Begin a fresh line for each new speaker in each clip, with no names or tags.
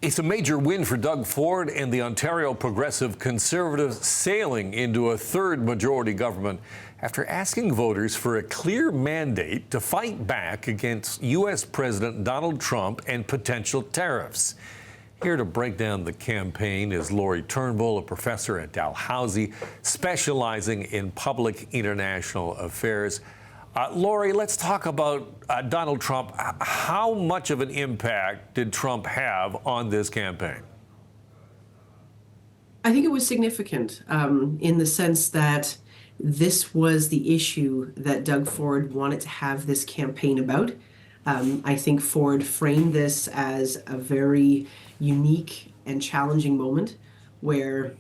It's a major win for Doug Ford and the Ontario Progressive Conservatives sailing into a third majority government after asking voters for a clear mandate to fight back against U.S. President Donald Trump and potential tariffs. Here to break down the campaign is Lori Turnbull, a professor at Dalhousie, specializing in public international affairs. Lori, let's talk about Donald Trump. How much of an impact did Trump have on this campaign?
I think it was significant in the sense that this was the issue that Doug Ford wanted to have this campaign about. I think Ford framed this as a very unique and challenging moment where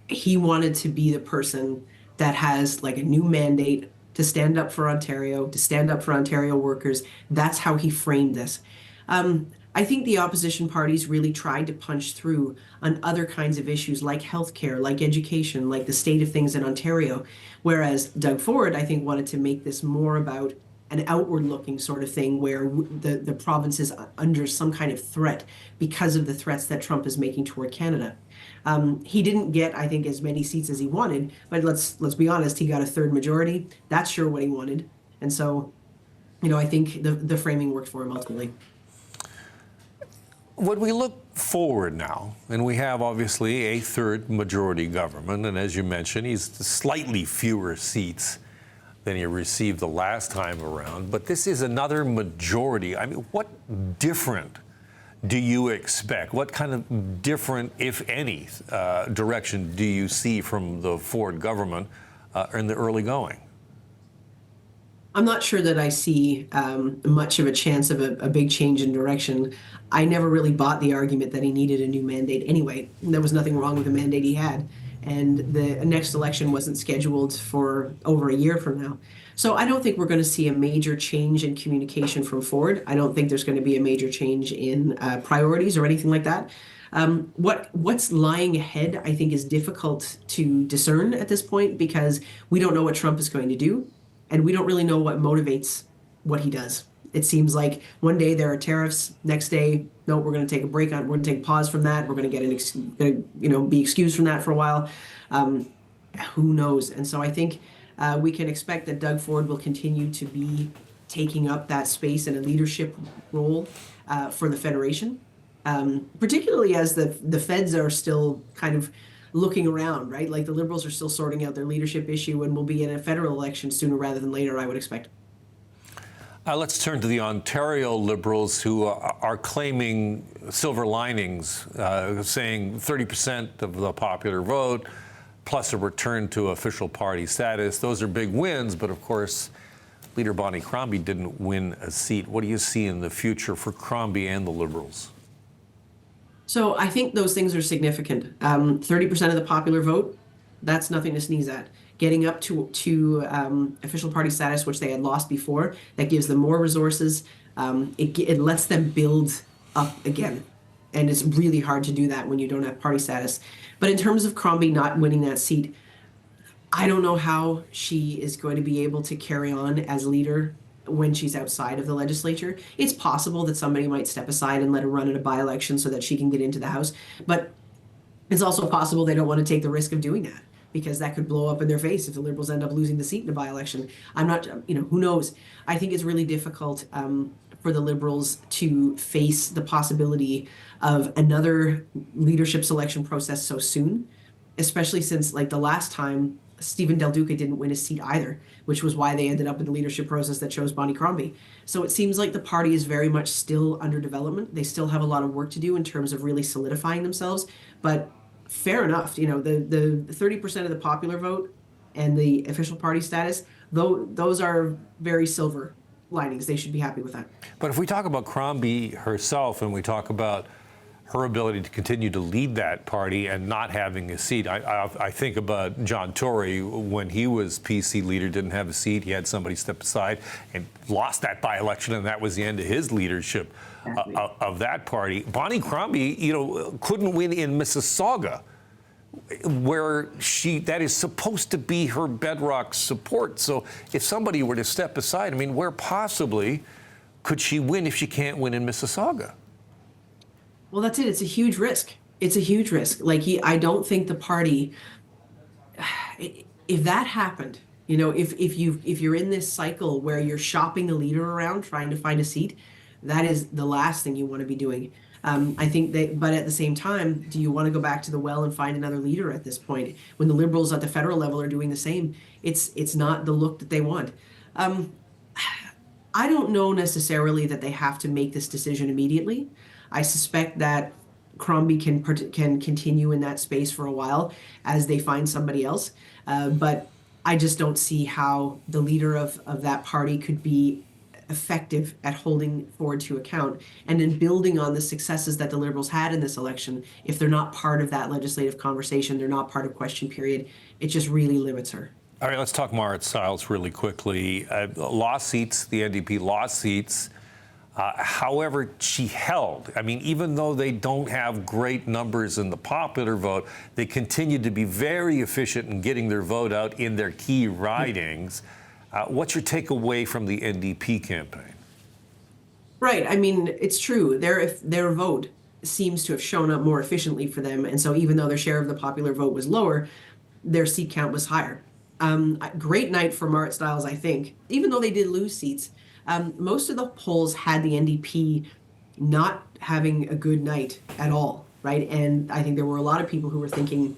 he wanted to be the person that has like a new mandate to stand up for Ontario, to stand up for Ontario workers. That's how he framed this. I think the opposition parties really tried to punch through on other kinds of issues like healthcare, like education, like the state of things in Ontario. Whereas Doug Ford, I think, wanted to make this more about an outward-looking sort of thing where the province is under some kind of threat because of the threats that Trump is making toward Canada. He didn't get, I think, as many seats as he wanted, but let's be honest, he got a third majority. That's sure what he wanted. And so, I think the framing worked for him ultimately.
When we look forward now, and we have obviously a third majority government, and as you mentioned, he's slightly fewer seats than he received the last time around, but this is another majority. I mean, what different do you expect? What kind of different, if any, direction do you see from the Ford government in the early going?
I'm not sure that I see much of a chance of a big change in direction. I never really bought the argument that he needed a new mandate anyway. There was nothing wrong with the mandate he had. And the next election wasn't scheduled for over a year from now. So I don't think we're going to see a major change in communication from Ford. I don't think there's going to be a major change in priorities or anything like that. What's lying ahead, I think, is difficult to discern at this point because we don't know what Trump is going to do, and we don't really know what motivates what he does. It seems like one day there are tariffs, next day, no, we're going to take a break on, we're going to take a pause from that, we're going to be excused from that for a while. Who knows? And so I think we can expect that Doug Ford will continue to be taking up that space in a leadership role for the Federation, particularly as the Feds are still kind of looking around, right? Like the Liberals are still sorting out their leadership issue and will be in a federal election sooner rather than later, I would expect.
Let's turn to the Ontario Liberals who are claiming silver linings, saying 30% of the popular vote, plus a return to official party status. Those are big wins, but of course, Leader Bonnie Crombie didn't win a seat. What do you see in the future for Crombie and the Liberals?
So I think those things are significant. 30% of the popular vote, that's nothing to sneeze at. Getting up to official party status, which they had lost before, that gives them more resources. It lets them build up again. And it's really hard to do that when you don't have party status. But in terms of Crombie not winning that seat, I don't know how she is going to be able to carry on as leader when she's outside of the legislature. It's possible that somebody might step aside and let her run in a by-election so that she can get into the House. But it's also possible they don't want to take the risk of doing that, because that could blow up in their face if the Liberals end up losing the seat in a by-election. I'm not, who knows? I think it's really difficult for the Liberals to face the possibility of another leadership selection process so soon, especially since, like, the last time, Stephen Del Duca didn't win his seat either, which was why they ended up in the leadership process that chose Bonnie Crombie. So it seems like the party is very much still under development. They still have a lot of work to do in terms of really solidifying themselves, but fair enough. The 30% of the popular vote and the official party status, though, those are very silver linings. They should be happy with that.
But if we talk about Crombie herself and we talk about her ability to continue to lead that party and not having a seat, I think about John Tory when he was PC leader, didn't have a seat. He had somebody step aside and lost that by-election, and that was the end of his leadership of that party. Bonnie Crombie, couldn't win in Mississauga, where that is supposed to be her bedrock support. So if somebody were to step aside, where possibly could she win if she can't win in Mississauga?
Well, that's it. It's a huge risk. It's a huge risk. Like I don't think the party, if that happened, if you're in this cycle where you're shopping the leader around trying to find a seat, that is the last thing you want to be doing. I think that, but at the same time, do you want to go back to the well and find another leader at this point when the Liberals at the federal level are doing the same? It's not the look that they want. Um, I don't know necessarily that they have to make this decision immediately. I suspect that Crombie can continue in that space for a while as they find somebody else. But I just don't see how the leader of that party could be effective at holding Ford to account and in building on the successes that the Liberals had in this election. If they're not part of that legislative conversation, they're not part of question period, it just really limits her.
All right, let's talk Marit Stiles really quickly. Lost seats, the NDP lost seats. However, she held. I mean, even though they don't have great numbers in the popular vote, they continue to be very efficient in getting their vote out in their key ridings. What's your takeaway from the NDP campaign?
Right. I mean, it's true. Their vote seems to have shown up more efficiently for them. And so even though their share of the popular vote was lower, their seat count was higher. Great night for Marit Stiles, I think. Even though they did lose seats, most of the polls had the NDP not having a good night at all, right? And I think there were a lot of people who were thinking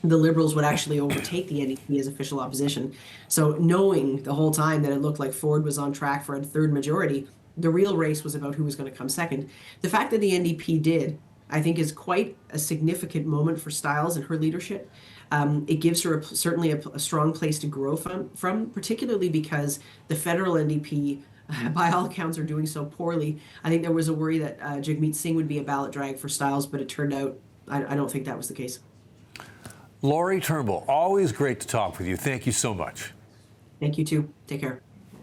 the Liberals would actually overtake the NDP as official opposition. So knowing the whole time that it looked like Ford was on track for a third majority, the real race was about who was going to come second. The fact that the NDP did, I think, is quite a significant moment for Stiles and her leadership. It gives her certainly a strong place to grow from, particularly because the federal NDP, by all accounts, are doing so poorly. I think there was a worry that Jagmeet Singh would be a ballot drag for Stiles, but it turned out I don't think that was the case.
Lori Turnbull, always great to talk with you. Thank you so much.
Thank you, too. Take care.